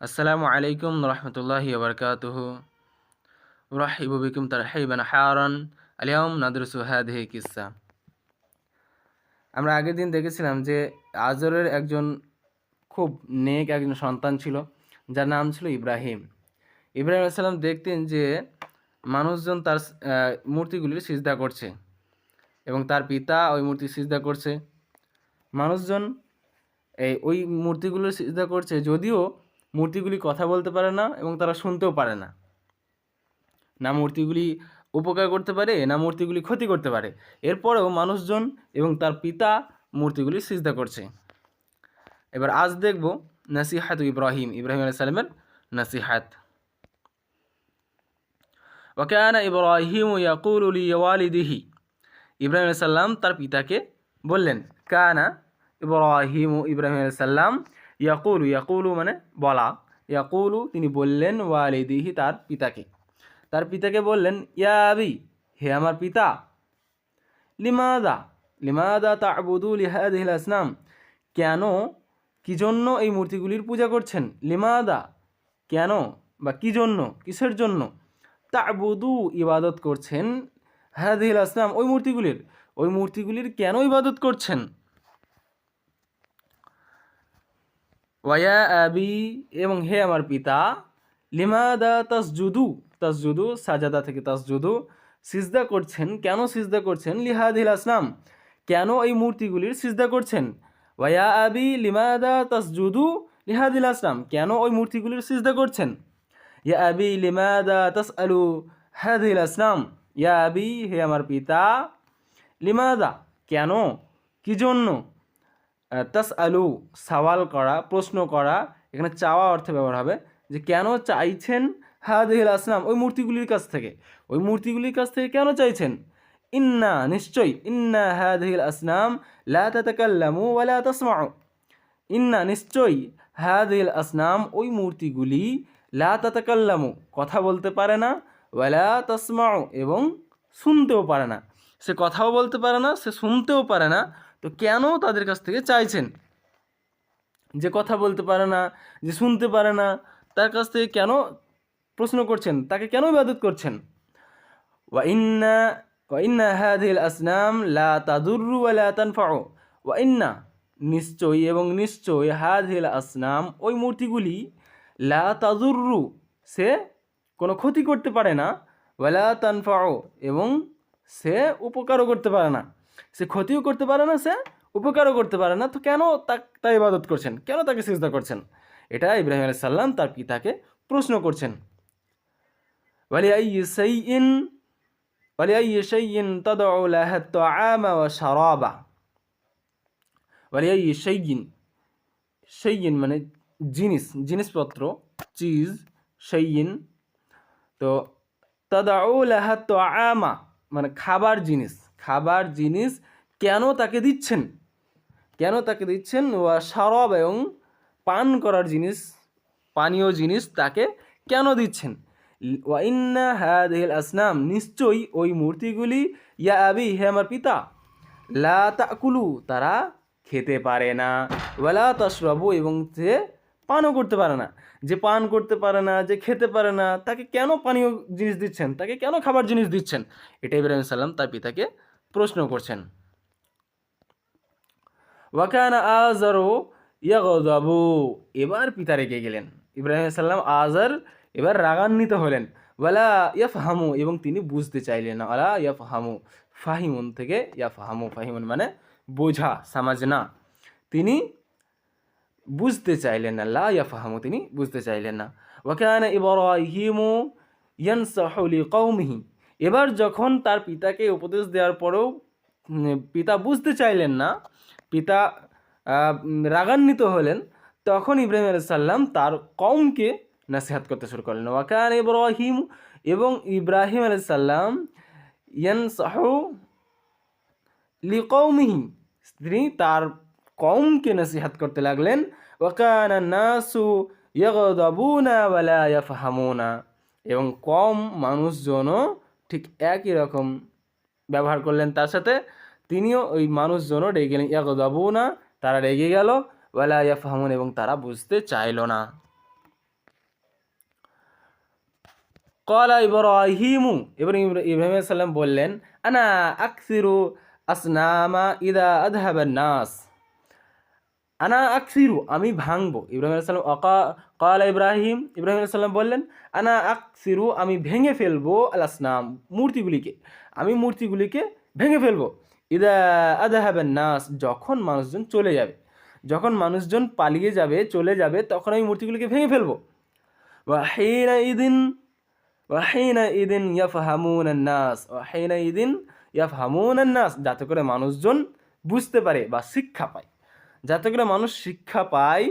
আসসালামু আলাইকুম রহমতুল্লাহি ওবরকাতুহু উরাহিবু বিকুম তারহিবান হারান আলিয়াম নাদরুসু হাদিহি কিসসা। আমরা আগের দিন দেখেছিলাম যে আজরের একজন খুব নেক একজন সন্তান ছিল, যার নাম ছিল ইব্রাহিম। ইব্রাহিম আলাইহিস সালাম দেখতেন যে মানুষজন তার মূর্তিগুলির সিজদা করছে এবং তার পিতা ওই মূর্তি সিজদা করছে। মানুষজন ওই মূর্তিগুলোর সিজদা করছে, যদিও মূর্তিগুলি কথা বলতে পারে না এবং তারা শুনতেও পারে না। না মূর্তিগুলি উপকার করতে পারে, না মূর্তিগুলি ক্ষতি করতে পারে। এরপরেও মানুষজন এবং তার পিতা মূর্তিগুলি সিজদা করছে। এবার আজ দেখব নাসিহাত ইব্রাহিম আলাইহিস সালামের নাসিহাত। ওয়াকানা ইব্রাহিম ইয়াকুলু লিওয়ালিদিহি, ইব্রাহিম আলাইহিস সালাম তার পিতাকে বললেন। কানা ইব্রাহিম আলাইহিস সালাম ইয়াকুলু মানে বলা, ইয়াকুলু তিনি বললেন, ওয়ালিদিহি তার পিতাকে বললেন, ইয়া আবি হে আমার পিতা, লিমাদা তা'বুদু লিহাদিহিল আসনাম, কেন কি জন্য এই মূর্তিগুলির পূজা করছেন। লিমাদা কেন বা কি জন্য, কিসের জন্য, তা'বুদু ইবাদত করছেন, হাদিহিল আসনাম ওই মূর্তিগুলির কেন ইবাদত করছেন। ওয়া আবি এবং হে আমার পিতা, লিমাদা তাসজুদু সাজাদা থেকে তাসজুদু সিজদা করছেন, কেন সিজদা করছেন, লিহাদিল আসনাম কেন এই মূর্তিগুলির সিজদা করছেন। ওয়া আবি লিমাদা তাসজুদু লিহাদিল আসনাম কেন ওই মূর্তিগুলির সিজদা করছেন। ইয়া আবি লিমাদা তাসআলু হাদিল আসনাম, ইয়া আবি হে আমার পিতা, লিমাদা কেন কি জন্য, তাসআলু সওয়াল করা, প্রশ্ন করা, এখানে চাওয়া অর্থে ব্যবহার হবে, যে কেন চাইছেন হাদিহিল আসনাম ওই মূর্তিগুলির কাছ থেকে কেন চাইছেন। ইন্না হাদিহিল আসনাম লা তাতাকাল্লামু ওয়া লা তাসমাউ, ইন্না নিশ্চয়ই হাদিহিল আসনাম ওই মূর্তিগুলি লা তাতাকাল্লামু কথা বলতে পারে না, ওয়া লা তাসমাউ এবং শুনতেও পারে না। সে কথাও বলতে পারে না, সে শুনতেও পারে না, তো কেন তাদের কাছ থেকে চাইছেন। যে কথা বলতে পারে না, যে শুনতে পারে না, তার কাছ থেকে কেন প্রশ্ন করছেন, তাকে কেন ইবাদত করছেন। ওয়া ইন্না হাদিহিল আসনাম লা তাদুররু ওয়া লা তানফাউ, ওয়া ইন্না নিশ্চয়ই এবং নিশ্চয়ই হাদিহিল আসনাম ওই মূর্তিগুলি লা তাদুররু সে কোনো ক্ষতি করতে পারে না, ওয়া লা তানফাউ এবং সে উপকারও করতে পারে না। সে ক্ষতিও করতে পারে না, সে উপকারও করতে পারে না, তো কেন তার ইবাদত করছেন, কেন তাকে সিজদা করছেন। এটা ইব্রাহিম আলাইহিস সালাম তার পিতাকে প্রশ্ন করছেন। ওয়ালিআইয়ি শাইইন তাদউ লাহা আত-তাআমা ওয়া শারাবা, ওয়ালিআইয়ি শাইইন মানে জিনিসপত্র, চিজ, শাইইন তো তাদউ লাহা আত-তাআমা মানে খাবার জিনিস কেন তাকে দিচ্ছেন, ওয়া শারাব এবং পান করার জিনিস, পানীয় জিনিস তাকে কেন দিচ্ছেন। ওয়া ইন্না হাদিহিল আসনাম নিশ্চয়ই ওই মূর্তিগুলি, ইয়া আবি হে আমার পিতা, লা তাকুলু তারা খেতে পারে না, ওয়ালা তাশরাবু এবং সে পানও করতে পারে না। যে পান করতে পারে না, যে খেতে পারে না, তাকে কেন পানীয় জিনিস দিচ্ছেন, তাকে কেন খাবার জিনিস দিচ্ছেন। এটা ইব্রাহিম সাল্লাম তার পিতাকে প্রশ্ন করছেন। ওয়াকানা আজারও ইয়াগদাবু, এবার পিতা রেগে গেলেন। ইব্রাহিম সাল্লাম আজার এবার রাগান্বিত হলেন। ওয়ালা ইয়াফহামু এবং তিনি বুঝতে চাইলেন না। ওয়ালা ইয়াফহামু ফাহিমুন থেকে ফাহিমুন মানে বোঝা, সামাজনা, তিনি বুঝতে চাইলেন না। লা ইয়াফহামু তিনি বুঝতে চাইলেন না। ওয়াকানা ইব্রাহিমু ইয়ানসাহু লিকওমিহি, এবার যখন তার পিতাকে উপদেশ দেওয়ার পরেও পিতা বুঝতে চাইলেন না, পিতা রাগান্বিত হলেন, তখন ইব্রাহিম আলাইহিস সালাম তার কওমকে নসিহত করতে শুরু করলেন। ওয়াকান ইব্রাহিম এবং ইব্রাহিম আলাইহিস সালাম ইয়ানসাহু লিকওমিহি তিনি তার কওমকে নসিহত করতে লাগলেন। ওয়াকানা নাসু ইয়াগদাবুনা ওয়া লা ইয়াফহামুনা এবং কম মানুষজনও ঠিক একই রকম ব্যবহার করলেন তার সাথে, তিনিও ওই মানুষজনও রেগে গেলেন। ইয়াগদাবুনা তারা রেগে গেল, ওয়ালা ইয়াফহামুন এবং তারা বুঝতে চাইল না। ক্বালা ইব্রাহিমু, ইব্রাহিম আলাইহিস সালাম বললেন, আনা আকসিরু আসনামা ইদা আযহাবান নাস। আনা আকসিরু, আমি ভাঙবো। ইব্রাহিম আলাইহিস সালাম ক্বালা ইব্রাহিম আলাইহিস সালাম বললেন, আনা আকসিরু, আমি ভেঙে ফেলবো, আল আসনাম, মূর্তিগুলিকে, আমি মূর্তিগুলিকে ভেঙে ফেলবো। ইদা আযহাবান নাস, যখন মানুষজন চলে যাবে, যখন মানুষজন পালিয়ে যাবে, চলে যাবে, তখন আমি মূর্তিগুলিকে ভেঙে ফেলবো। ওয়াহিনা ইদিন ওয়াহিনা ইদিন ইয়াফহামুন নাস, ওয়াহিনা ইদিন ইয়াফহামুন নাস, যাতে করে মানুষজন বুঝতে পারে বা শিক্ষা পায়, যাতে করে মানুষ শিক্ষা পায়,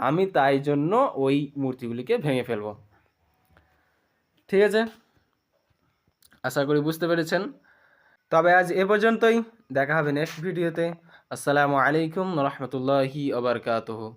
আমি তাই জন্য ওই মূর্তিগুলিকে ভেঙে ফেলবো। ঠিক আছে, আশা করি বুঝতে পেরেছেন। তবে আজ এ পর্যন্তই, দেখা হবে নেক্সট ভিডিওতে। আসসালামু আলাইকুম ওয়া রাহমাতুল্লাহি ওয়া বারাকাতুহু।